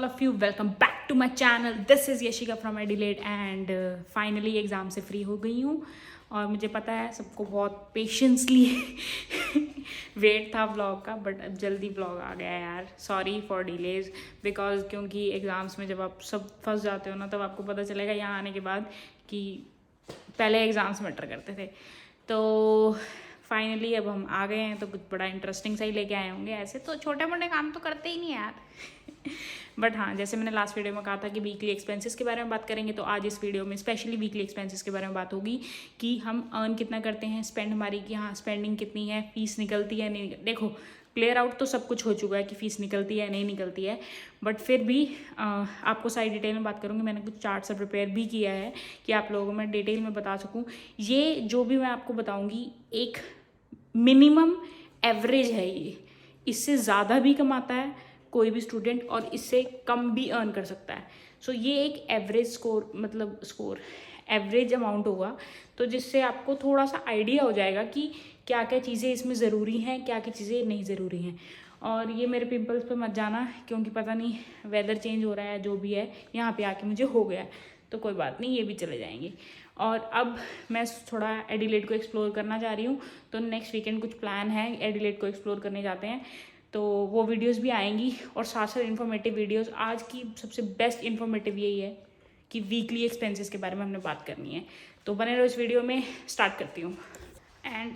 of you, welcome back to my channel. This is Yashika from Adelaide and finally exam से free हो गई हूँ और मुझे पता है सबको बहुत पेशेंसली वेट था व्लॉग का, बट अब जल्दी व्लॉग आ गया यार. सॉरी फॉर डिलेज बिकॉज क्योंकि एग्ज़ाम्स में जब आप सब फंस जाते हो ना तब आपको पता चलेगा यहाँ आने के बाद कि पहले एग्ज़ाम्स मैटर करते थे. तो फाइनली अब हम आ गए हैं तो कुछ बड़ा इंटरेस्टिंग सा ही लेके आए होंगे. ऐसे तो छोटे मोटे काम तो करते ही नहीं यार बट हाँ, जैसे मैंने लास्ट वीडियो में कहा था कि वीकली एक्सपेंसेस के बारे में बात करेंगे, तो आज इस वीडियो में स्पेशली वीकली एक्सपेंसेस के बारे में बात होगी कि हम अर्न कितना करते हैं, स्पेंड हमारी कि हाँ स्पेंडिंग कितनी है, फीस निकलती है नहीं. देखो क्लियर आउट तो सब कुछ हो चुका है कि फ़ीस निकलती है नहीं निकलती है, बट फिर भी आपको सारी डिटेल में बात करूँगी. मैंने कुछ चार्ट से प्रिपेयर भी किया है कि आप लोगों को मैं डिटेल में बता सकूँ. ये जो भी मैं आपको बताऊँगी एक मिनिमम एवरेज है, ये इससे ज़्यादा भी कमाता है कोई भी स्टूडेंट और इससे कम भी अर्न कर सकता है. सो ये एक एवरेज स्कोर एवरेज अमाउंट होगा, तो जिससे आपको थोड़ा सा आइडिया हो जाएगा कि क्या क्या चीज़ें इसमें ज़रूरी हैं, क्या क्या चीज़ें नहीं ज़रूरी हैं. और ये मेरे पिंपल्स पे मत जाना क्योंकि पता नहीं वेदर चेंज हो रहा है, जो भी है यहाँ पे आके मुझे हो गया है, तो कोई बात नहीं, ये भी चले जाएंगे. और अब मैं थोड़ा एडिलेड को एक्सप्लोर करना चाह रही हूँ, तो नेक्स्ट वीकेंड कुछ प्लान है, एडिलेड को एक्सप्लोर करने जाते हैं, तो वो वीडियोस भी आएंगी और साथ साथ इन्फॉर्मेटिव वीडियोस. आज की सबसे बेस्ट इन्फॉर्मेटिव यही है कि वीकली एक्सपेंसेस के बारे में हमने बात करनी है, तो बने रहो इस वीडियो में. स्टार्ट करती हूँ.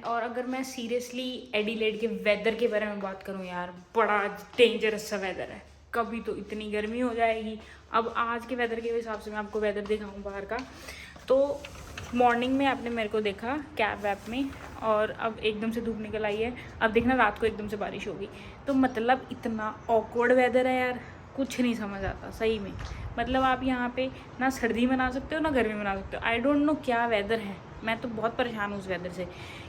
और अगर मैं सीरियसली एडिलेड के वेदर के बारे में बात करूँ यार, बड़ा डेंजरस सा वेदर है. कभी तो इतनी गर्मी हो जाएगी. अब आज के वेदर के हिसाब से मैं आपको वेदर दिखाऊँ बाहर का, तो मॉर्निंग में आपने मेरे को देखा कैब वैप में और अब एकदम से धूप निकल आई है. अब देखना रात को एकदम से बारिश होगी, तो मतलब इतना ऑकवर्ड वेदर है यार, कुछ नहीं समझ आता सही में. मतलब आप यहाँ पे ना सर्दी मना सकते हो ना गर्मी मना सकते हो. आई डोंट नो क्या वेदर है. मैं तो बहुत परेशान हूँ उस वेदर से,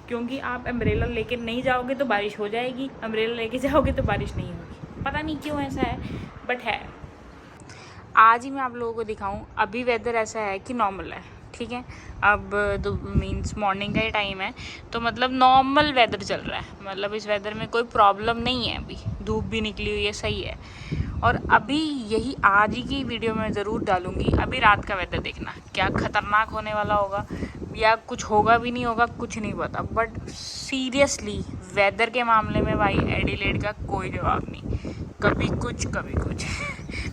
क्योंकि आप अम्ब्रेला लेके नहीं जाओगे तो बारिश हो जाएगी, अम्ब्रेला लेके जाओगे तो बारिश नहीं होगी. पता नहीं क्यों ऐसा है, बट है. आज ही मैं आप लोगों को दिखाऊं. अभी वेदर ऐसा है कि नॉर्मल है, ठीक है. अब तो मीन्स मॉर्निंग का ही टाइम है, तो मतलब नॉर्मल वेदर चल रहा है. मतलब इस वेदर में कोई प्रॉब्लम नहीं है. अभी धूप भी निकली हुई है, सही है. और अभी यही आज ही की वीडियो में ज़रूर डालूंगी. अभी रात का वेदर देखना क्या खतरनाक होने वाला होगा, या कुछ होगा भी नहीं होगा, कुछ नहीं पता. बट सीरियसली वेदर के मामले में भाई एडिलेड का कोई जवाब नहीं. कभी कुछ कभी कुछ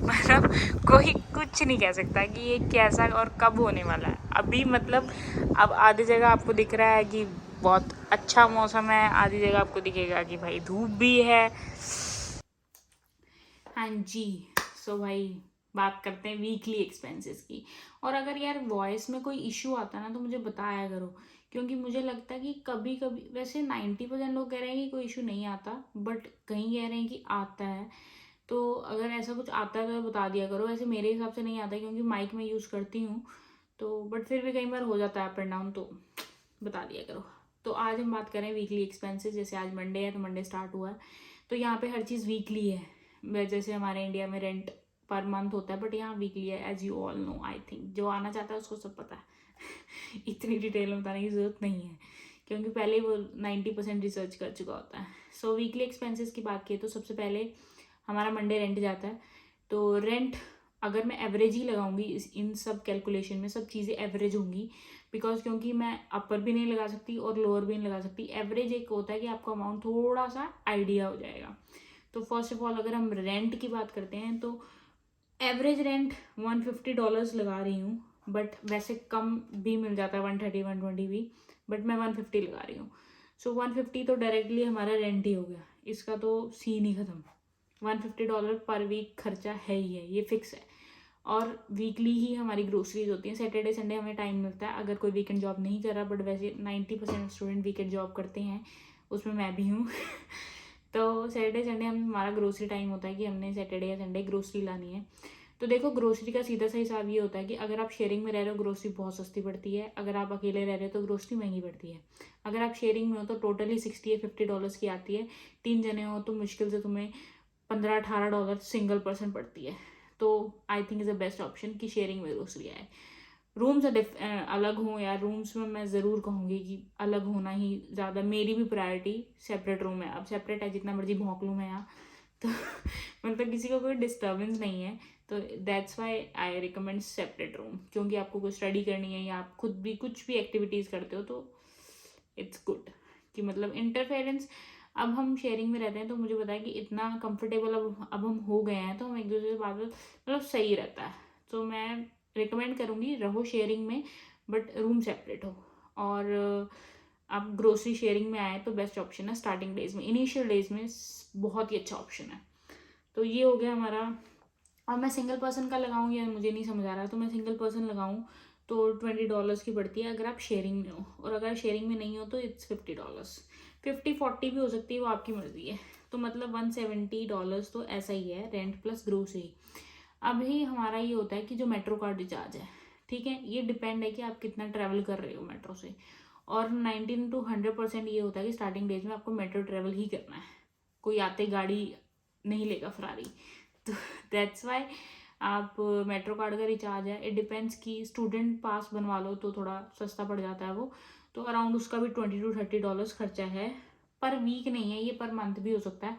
मतलब कोई कुछ नहीं कह सकता कि ये कैसा और कब होने वाला है. अभी मतलब अब आधी जगह आपको दिख रहा है कि बहुत अच्छा मौसम है, आधी जगह आपको दिखेगा कि भाई धूप भी है. हाँ जी. सो भाई बात करते हैं वीकली एक्सपेंसेस की. और अगर यार वॉइस में कोई इशू आता ना तो मुझे बताया करो, क्योंकि मुझे लगता है कि कभी कभी वैसे 90% लोग कह रहे हैं कि कोई इशू नहीं आता, बट कहीं कह रहे हैं कि आता है. तो अगर ऐसा कुछ आता है तो बता दिया करो. वैसे मेरे हिसाब से नहीं आता क्योंकि माइक में यूज़ करती हूँ, तो बट फिर भी कई बार हो जाता है अप एंड डाउन, तो बता दिया करो. तो आज हम बात करें वीकली एक्सपेंसेस. जैसे आज मंडे है तो मंडे स्टार्ट हुआ है, तो यहाँ पे हर चीज़ वीकली है. जैसे हमारे इंडिया में रेंट पर मंथ होता है, बट यहाँ वीकली है, as you all know. I think जो आना चाहता है उसको सब पता है इतनी डिटेल में बताने की ज़रूरत नहीं है, क्योंकि पहले ही वो 90% रिसर्च कर चुका होता है. सो वीकली एक्सपेंसेस की बात की तो सबसे पहले हमारा मंडे रेंट जाता है. तो रेंट अगर मैं एवरेज ही लगाऊंगी इन सब कैलकुलेशन में, सब चीज़ें एवरेज होंगी, बिकॉज क्योंकि मैं अपर भी नहीं लगा सकती और लोअर भी नहीं लगा सकती. एवरेज एक होता है कि आपका अमाउंट थोड़ा सा आइडिया हो जाएगा. तो फर्स्ट ऑफ ऑल अगर हम रेंट की बात करते हैं तो एवरेज रेंट $150 लगा रही हूँ, बट वैसे कम भी मिल जाता है 130 120 भी, बट मैं 150 लगा रही हूँ. सो 150 तो डायरेक्टली हमारा रेंट ही हो गया, इसका तो सीन ही ख़त्म. $150 पर वीक खर्चा है ही है, ये फिक्स है. और वीकली ही हमारी ग्रोसरीज होती हैं. सैटरडे संडे हमें टाइम मिलता है अगर कोई वीकेंड जॉब नहीं कर रहा, बट वैसे 90% स्टूडेंट वीकेंड जॉब करते हैं, उसमें मैं भी हूँ तो सैटरडे संडे हमारा ग्रोसरी टाइम होता है कि हमने सैटरडे या संडे ग्रोसरी लानी है. तो देखो ग्रोसरी का सीधा सा हिसाब ये होता है कि अगर आप शेयरिंग में रह रहे हो ग्रोसरी बहुत सस्ती पड़ती है, अगर आप अकेले रह रहे हो तो ग्रोसरी महंगी पड़ती है. अगर आप शेयरिंग में हो तो टोटली $60 या $50 की आती है. 3 जने हो तो मुश्किल से तुम्हें $15-18 सिंगल पर्सन पड़ती है. तो I think is the best option कि शेयरिंग में ग्रोसरी आए. रूम्स अलग हों यार, रूम्स में मैं ज़रूर कहूँगी कि अलग होना ही ज़्यादा, मेरी भी प्रायोरिटी सेपरेट रूम है. अब सेपरेट है जितना मर्जी भौंक लूँ मैं यहाँ तो मतलब किसी को कोई डिस्टर्बेंस नहीं है, तो that's why I recommend separate room, क्योंकि आपको कुछ स्टडी करनी है या आप खुद भी कुछ भी एक्टिविटीज़ करते हो तो इट्स गुड कि मतलब इंटरफेरेंस। अब हम शेयरिंग में रहते हैं तो मुझे पता है कि इतना कंफर्टेबल अब हम हो गए हैं, तो हम एक दूसरे से बात मतलब सही रहता है। तो मैं रिकमेंड करूँगी रहो शेयरिंग में, बट रूम सेपरेट हो। और आप ग्रोसरी शेयरिंग में आए तो बेस्ट ऑप्शन है स्टार्टिंग डेज में, इनिशियल डेज में बहुत ही अच्छा ऑप्शन है। तो ये हो गया हमारा। और मैं सिंगल पर्सन का लगाऊँ या मुझे नहीं समझ आ रहा, तो मैं सिंगल पर्सन लगाऊँ तो $20 की पड़ती है अगर आप शेयरिंग में हो, और अगर शेयरिंग में नहीं हो तो इट्स $50, 50-40 भी हो सकती है, वो आपकी मर्जी है। तो मतलब $170 तो ऐसा ही है, रेंट प्लस ग्रोसरी। अभी हमारा ये होता है कि जो मेट्रो कार्ड रिचार्ज है, ठीक है, ये डिपेंड है कि आप कितना ट्रैवल कर रहे हो मेट्रो से। और 19 to 100% ये होता है कि स्टार्टिंग डेज में आपको मेट्रो ट्रैवल ही करना है, कोई आते गाड़ी नहीं लेगा फरारी। तो दैट्स वाई आप मेट्रो कार्ड का रिचार्ज है, इट डिपेंड्स कि स्टूडेंट पास बनवा लो तो थोड़ा सस्ता पड़ जाता है वो, तो अराउंड उसका भी $20 to 30 खर्चा है। पर वीक नहीं है ये, पर मंथ भी हो सकता है,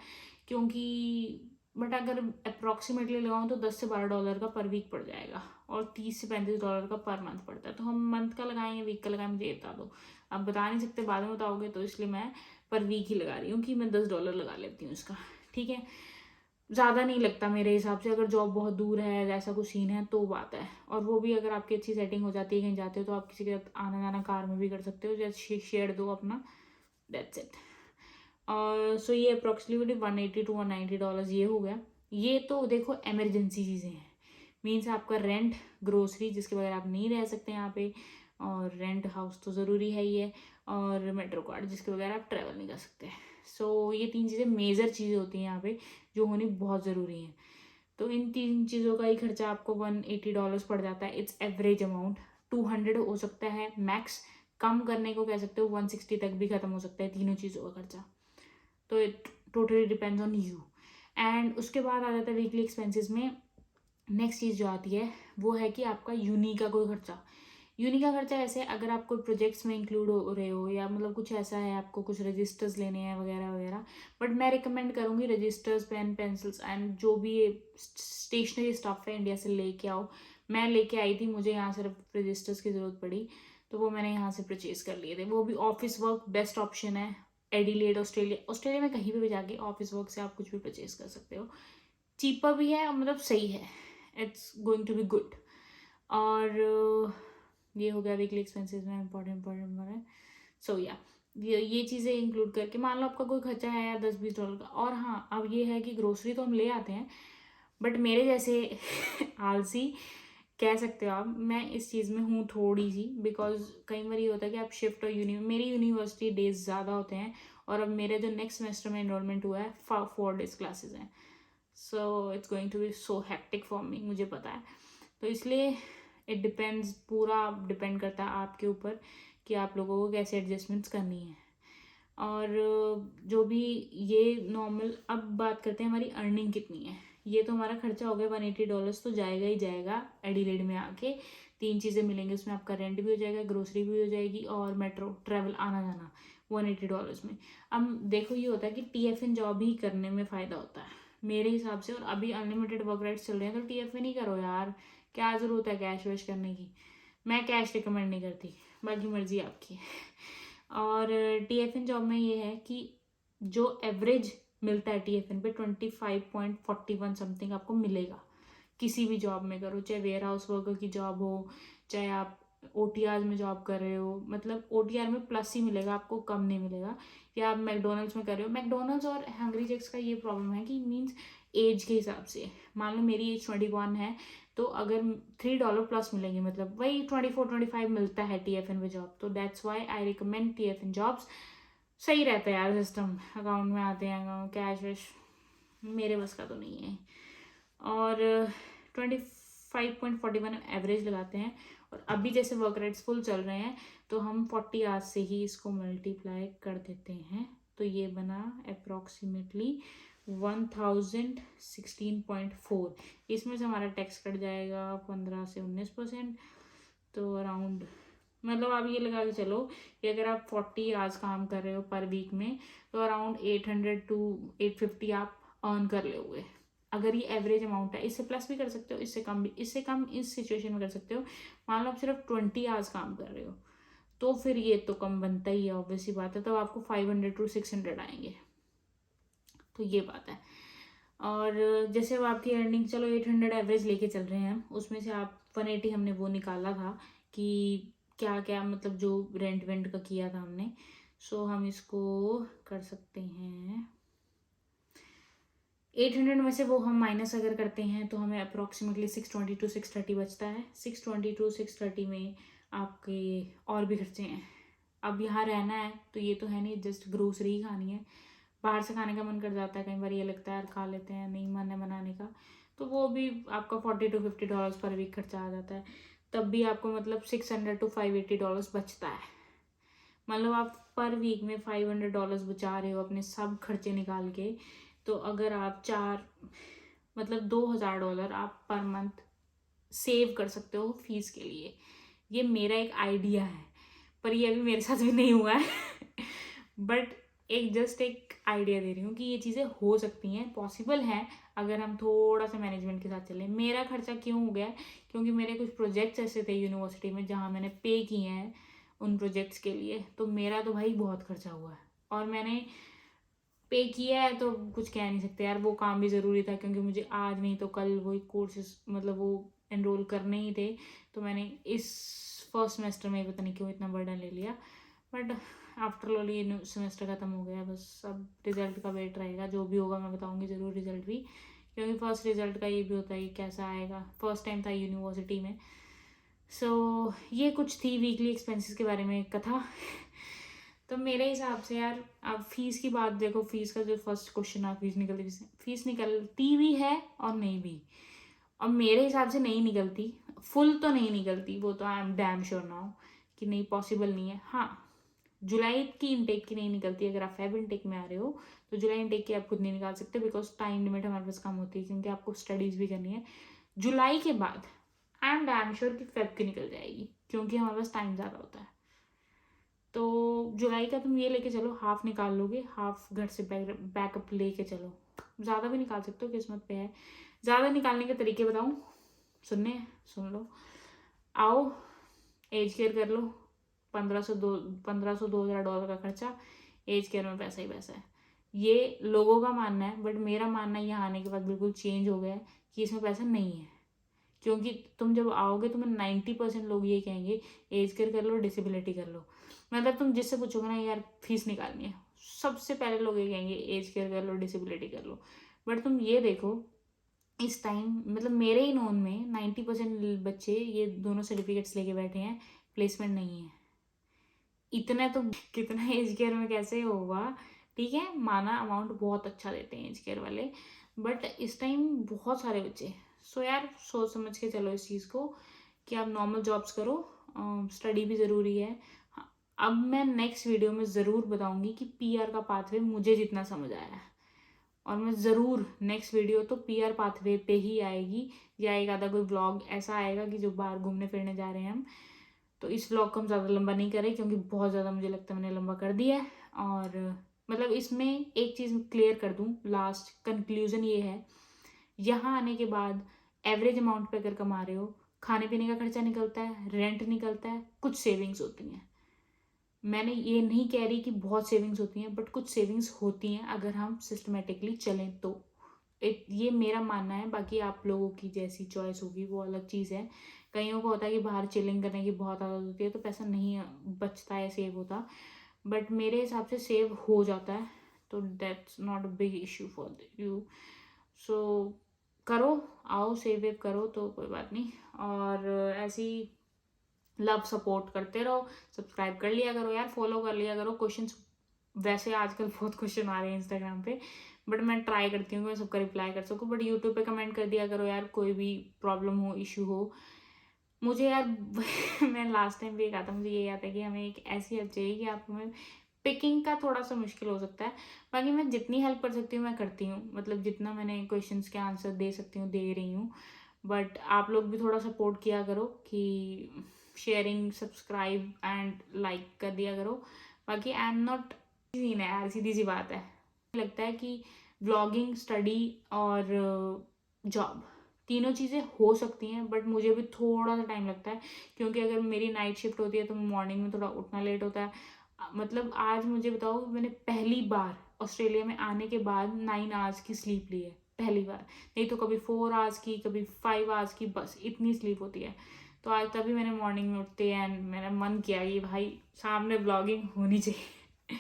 क्योंकि बट अगर अप्रॉक्सीमेटली लगाऊँ तो $10 से $12 का पर वीक पड़ जाएगा, और $30 से $35 का पर मंथ पड़ता है। तो हम मंथ का लगाएं या वीक का लगाएं, मुझे ये बता दो। आप बता नहीं सकते, बाद में बताओगे, तो इसलिए मैं पर वीक ही लगा रही हूँ कि मैं $10 लगा लेती हूँ इसका, ठीक है। ज़्यादा नहीं लगता मेरे हिसाब से, अगर जॉब बहुत दूर है ऐसा कुछ सीन है तो बात है। और वो भी अगर आपकी अच्छी सेटिंग हो जाती है, कहीं जाते हो तो आप किसी के साथ आना जाना कार में भी कर सकते हो, जैसे शेयर दो अपना, दैट्स इट। और सो ये अप्रॉक्सीमेटली $180 to $190 ये हो गया। ये तो देखो इमरजेंसी चीज़ें हैं, मीन्स आपका रेंट, ग्रोसरी जिसके बगैर आप नहीं रह सकते यहाँ पे, और रेंट हाउस तो ज़रूरी है ही है, और मेट्रो कार्ड जिसके बगैर आप ट्रैवल नहीं कर सकते। सो ये 3 चीज़ें मेजर चीज़ें होती हैं यहाँ पे जो होनी बहुत ज़रूरी हैं। तो इन 3 चीज़ों का ही खर्चा आपको $180 पड़ जाता है, इट्स एवरेज अमाउंट। 200 हो सकता है मैक्स, कम करने को कह सकते हो 160 तक भी ख़त्म हो सकता है तीनों चीज़ों का खर्चा। तो it totally depends on you. And उसके बाद आ जाता है वीकली एक्सपेंसेस में। नेक्स्ट चीज़ जो आती है वो है कि आपका यूनी का कोई खर्चा। यूनी का खर्चा ऐसे, अगर आप कोई प्रोजेक्ट्स में इंक्लूड हो रहे हो या मतलब कुछ ऐसा है, आपको कुछ रजिस्टर्स लेने हैं वगैरह वगैरह, बट मैं रिकमेंड करूँगी रजिस्टर्स, पेन, पेंसिल्स एंड जो भी स्टेशनरी स्टफ है इंडिया से लेके आओ। मैं लेके आई थी, मुझे यहाँ सिर्फ रजिस्टर्स की ज़रूरत पड़ी तो वो मैंने यहाँ से परचेज़ कर लिए थे। वो भी ऑफिस वर्क बेस्ट ऑप्शन है। एडिलेड ऑस्ट्रेलिया में कहीं भी जाके ऑफिस वर्क से आप कुछ भी परचेज कर सकते हो, चीपर भी है, मतलब सही है, it's going to be good. और ये हो गया वीकली एक्सपेंसेस में इंपॉर्टेंट है। सो या ये चीज़ें इंक्लूड करके मान लो आपका कोई खर्चा है यार $10-20 का। और हाँ, अब ये है कि ग्रोसरी तो हम ले आते हैं, बट मेरे जैसे आलसी कह सकते हो आप, मैं इस चीज़ में हूँ थोड़ी सी, बिकॉज कई बार ये होता है कि आप शिफ्ट और मेरी यूनिवर्सिटी डेज ज़्यादा होते हैं, और अब मेरे जो नेक्स्ट सेमेस्टर में एनरोलमेंट हुआ है 4 days क्लासेस हैं। So it's going to be so hectic for me, मुझे पता है। तो इसलिए इट डिपेंड्स, पूरा डिपेंड करता है आपके ऊपर कि आप लोगों को कैसे एडजस्टमेंट्स करनी है। और जो भी ये नॉर्मल, अब बात करते हैं हमारी अर्निंग कितनी है। ये तो हमारा खर्चा हो गया $180 तो जाएगा ही जाएगा एडिलेड में आके। 3 चीज़ें मिलेंगी उसमें, आपका रेंट भी हो जाएगा, ग्रोसरी भी हो जाएगी, और मेट्रो ट्रैवल आना जाना $180 में। अब देखो ये होता है कि TFN जॉब ही करने में फ़ायदा होता है मेरे हिसाब से, और अभी अनलिमिटेड वर्क राइट्स चल रहे हैं तो TFN ही करो यार, क्या ज़रूरत है कैश वैश करने की। मैं कैश रिकमेंड नहीं करती, बाकी मर्जी आपकी। और TFN जॉब में ये है कि जो एवरेज मिलता है TFN पे 25.41 समथिंग आपको मिलेगा, किसी भी जॉब में करो, चाहे वेयर हाउस वर्कर की जॉब हो, चाहे आप OTR में जॉब कर रहे हो, मतलब OTR में प्लस ही मिलेगा आपको, कम नहीं मिलेगा। या आप मैकडोनल्ड्स में कर रहे हो, मैकडोनल्ड्स और हंग्री जैक्स का ये प्रॉब्लम है कि मीन्स एज के हिसाब से, मान लो मेरी एज 21 है तो अगर $3 प्लस मिलेंगे, मतलब वही 24-25 मिलता है TFN में जॉब। तो that's why I recommend TFN jobs. सही रहता है यार सिस्टम, अकाउंट में आते हैं कैश वैश, मेरे बस का तो नहीं है। और 25.41 एवरेज लगाते हैं, और अभी जैसे वर्क राइट्स फुल चल रहे हैं तो हम 40 आवर्स से ही इसको मल्टीप्लाई कर देते हैं, तो ये बना अप्रॉक्सीमेटली 1016.4। इसमें से हमारा टैक्स कट जाएगा 15 से 19%, तो अराउंड, मतलब आप ये लगा के चलो कि अगर आप 40 आवर्स काम कर रहे हो पर वीक में तो अराउंड 800 to 850 आप अर्न कर लोगे अगर ये एवरेज अमाउंट है, इससे प्लस भी कर सकते हो, इससे कम भी, इससे कम इस सिचुएशन में कर सकते हो। मान लो आप सिर्फ 20 आवर्स काम कर रहे हो, तो फिर ये तो कम बनता ही है, ऑब्वियस सी बात है। तब आपको 500 to 600 आएंगे, तो ये बात है। और जैसे अब आपकी अर्निंग चलो 800 एवरेज लेके चल रहे हैं हम, उसमें से आप 180 हमने वो निकाला था कि क्या क्या मतलब जो रेंट वेंट का किया था हमने। सो हम इसको कर सकते हैं 800 में से वो हम माइनस अगर करते हैं तो हमें अप्रोक्सीमेटली 620 to 630 बचता है। 620 to 630 में आपके और भी खर्चे हैं। अब यहाँ रहना है तो ये तो है नहीं जस्ट ग्रोसरी ही खानी है, बाहर से खाने का मन कर जाता है, कई बार ये लगता है यार खा लेते हैं, नहीं मन है बनाने का, तो वो भी आपका $40 to $50 पर वीक खर्चा आ जाता है। तब भी आपको मतलब $600 to $580 बचता है। मतलब आप पर वीक में $500 बचा रहे हो अपने सब खर्चे निकाल के। तो अगर आप मतलब $2000 आप पर मंथ सेव कर सकते हो फीस के लिए। ये मेरा एक आइडिया है, पर ये अभी मेरे साथ भी नहीं हुआ है बट एक आइडिया दे रही हूँ कि ये चीज़ें हो सकती हैं, पॉसिबल हैं अगर हम थोड़ा सा मैनेजमेंट के साथ चलें। मेरा खर्चा क्यों हो गया, क्योंकि मेरे कुछ प्रोजेक्ट्स ऐसे थे यूनिवर्सिटी में जहाँ मैंने पे किए हैं उन प्रोजेक्ट्स के लिए, तो मेरा तो भाई बहुत खर्चा हुआ है। और मैंने पे किया है तो कुछ कह नहीं सकते यार, वो काम भी ज़रूरी था क्योंकि मुझे आज नहीं तो कल वही कोर्सेज मतलब वो एनरोल करने ही थे। तो मैंने इस फर्स्ट सेमेस्टर में पता नहीं क्यों इतना बर्डन ले लिया, बट आफ्टर ऑल ये सेमेस्टर ख़त्म हो गया, बस अब रिजल्ट का वेट रहेगा। जो भी होगा मैं बताऊंगी ज़रूर रिजल्ट भी, क्योंकि फर्स्ट रिजल्ट का ये भी होता है कि कैसा आएगा, फर्स्ट टाइम था यूनिवर्सिटी में। सो ये कुछ थी वीकली एक्सपेंसेस के बारे में कथा तो मेरे हिसाब से यार अब फीस की बात देखो, फीस का जो फर्स्ट क्वेश्चन है फीस निकलती भी है और नहीं भी। और मेरे हिसाब से नहीं निकलती, फुल तो नहीं निकलती, वो तो I am damn sure now कि नहीं, पॉसिबल नहीं है। हाँ, जुलाई की इनटेक की नहीं निकलती। अगर आप फेब इनटेक में आ रहे हो तो जुलाई इनटेक की आप खुद नहीं निकाल सकते, बिकॉज टाइम लिमिट हमारे पास कम होती है, क्योंकि आपको स्टडीज़ भी करनी है। जुलाई के बाद आई एम डैम श्योर कि फेब की निकल जाएगी, क्योंकि हमारे पास टाइम ज़्यादा होता है। तो जुलाई का तुम ये लेके चलो, हाफ निकाल लोगे, हाफ घर से बैकअप लेके चलो, ज़्यादा भी निकाल सकते हो, किस्मत पे है। ज़्यादा निकालने के तरीके बताऊँ, सुन लो। आओ, एज केयर कर लो, 1500 $2000 का खर्चा, एज केयर में पैसा ही पैसा है। ये लोगों का मानना है, बट मेरा मानना यहाँ आने के बाद बिल्कुल चेंज हो गया है कि इसमें पैसा नहीं है। क्योंकि तुम जब आओगे तो मैं 90% लोग ये कहेंगे एज केयर कर लो, डिसेबिलिटी कर लो। मतलब तुम जिससे पूछोगे ना यार फीस निकालनी है, सबसे पहले लोग ये कहेंगे एज केयर कर लो, डिसेबिलिटी कर लो। बट तुम ये देखो इस टाइम मतलब मेरे ही नोन में 90% बच्चे ये दोनों सर्टिफिकेट्स लेके बैठे हैं, प्लेसमेंट नहीं है। इतना तो कितना एज केयर में कैसे होगा। ठीक है, माना अमाउंट बहुत अच्छा देते हैं एज केयर वाले, बट इस टाइम बहुत सारे बच्चे। सो यार सोच समझ के चलो इस चीज़ को कि आप नॉर्मल जॉब्स करो, स्टडी भी ज़रूरी है। हाँ, अब मैं नेक्स्ट वीडियो में ज़रूर बताऊंगी कि पीआर का पाथवे मुझे जितना समझ आया है, और मैं ज़रूर नेक्स्ट वीडियो तो पीआर पाथवे पे ही आएगी, या एक आधा कोई व्लॉग ऐसा आएगा कि जो बाहर घूमने फिरने जा रहे हैं हम। तो इस व्लॉग को हम ज़्यादा लंबा नहीं करें, क्योंकि बहुत ज़्यादा मुझे लगता है मैंने लंबा कर दिया है। और मतलब इसमें एक चीज़ क्लियर कर दूँ, लास्ट कंक्लूजन ये है, यहाँ आने के बाद एवरेज अमाउंट पे अगर कमा रहे हो, खाने पीने का खर्चा निकलता है, रेंट निकलता है, कुछ सेविंग्स होती हैं। मैंने ये नहीं कह रही कि बहुत सेविंग्स होती हैं, बट कुछ सेविंग्स होती हैं अगर हम सिस्टमेटिकली चलें तो। ये मेरा मानना है, बाकी आप लोगों की जैसी चॉइस होगी वो अलग चीज़ है। कईयों को होता है कि बाहर चिलिंग करने की बहुत आदत होती है तो पैसा नहीं बचता है, सेव होता, बट मेरे हिसाब से सेव हो जाता है, तो that's not a big issue for you. सो करो, आओ सेव वेव करो तो कोई बात नहीं। और ऐसी लव सपोर्ट करते रहो, सब्सक्राइब कर लिया करो यार, फॉलो कर लिया करो। क्वेश्चंस वैसे आजकल बहुत क्वेश्चन आ रहे हैं इंस्टाग्राम पे, बट मैं ट्राई करती हूँ कि मैं सबका रिप्लाई कर सकूँ। बट यूट्यूब पे कमेंट कर दिया करो यार, कोई भी प्रॉब्लम हो, इशू हो मुझे यार मैं लास्ट टाइम भी कहा था, मुझे ये याद है कि हमें एक ऐसी हेल्प चाहिए कि आप हमें पिकिंग का थोड़ा सा मुश्किल हो सकता है, बाकी मैं जितनी हेल्प कर सकती हूँ मैं करती हूँ, मतलब जितना मैंने क्वेश्चंस के आंसर दे सकती हूँ दे रही हूँ। बट आप लोग भी थोड़ा सपोर्ट किया करो कि शेयरिंग, सब्सक्राइब एंड लाइक कर दिया करो। बाकी आई एम नॉट सीन है यार, सीधी सी बात है। लगता है कि व्लॉगिंग, स्टडी और जॉब, तीनों चीज़ें हो सकती हैं, बट मुझे भी थोड़ा सा टाइम लगता है, क्योंकि अगर मेरी नाइट शिफ्ट होती है तो मॉर्निंग में थोड़ा उठना लेट होता है। मतलब आज मुझे बताओ, मैंने पहली बार ऑस्ट्रेलिया में आने के बाद 9 आवर्स की स्लीप ली है, पहली बार। नहीं तो कभी 4 आवर्स की, कभी 5 आवर्स की, बस इतनी स्लीप होती है। तो आज तभी मैंने मॉर्निंग में उठते एंड मेरा मन किया कि भाई सामने ब्लॉगिंग होनी चाहिए।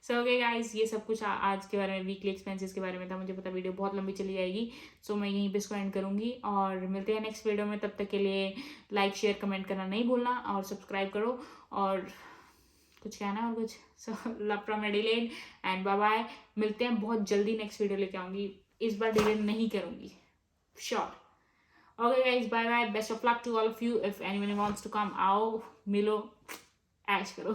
सो ओके गाइस, ये सब कुछ आज के बारे में, वीकली एक्सपेंसेस के बारे में था। मुझे पता वीडियो बहुत लंबी चली जाएगी, सो मैं यहीं पे इसको एंड करूँगी और मिलते हैं नेक्स्ट वीडियो में। तब तक के लिए लाइक, शेयर, कमेंट करना नहीं भूलना और सब्सक्राइब करो। और कुछ कहना है और कुछ? So love from Adelaide and bye bye. मिलते हैं बहुत जल्दी, नेक्स्ट वीडियो लेके आऊँगी। इस बार डिले नहीं करूँगी, sure. Okay guys, bye bye. Best of luck to all of you. If anyone wants to come, आओ, मिलो, ऐश करो।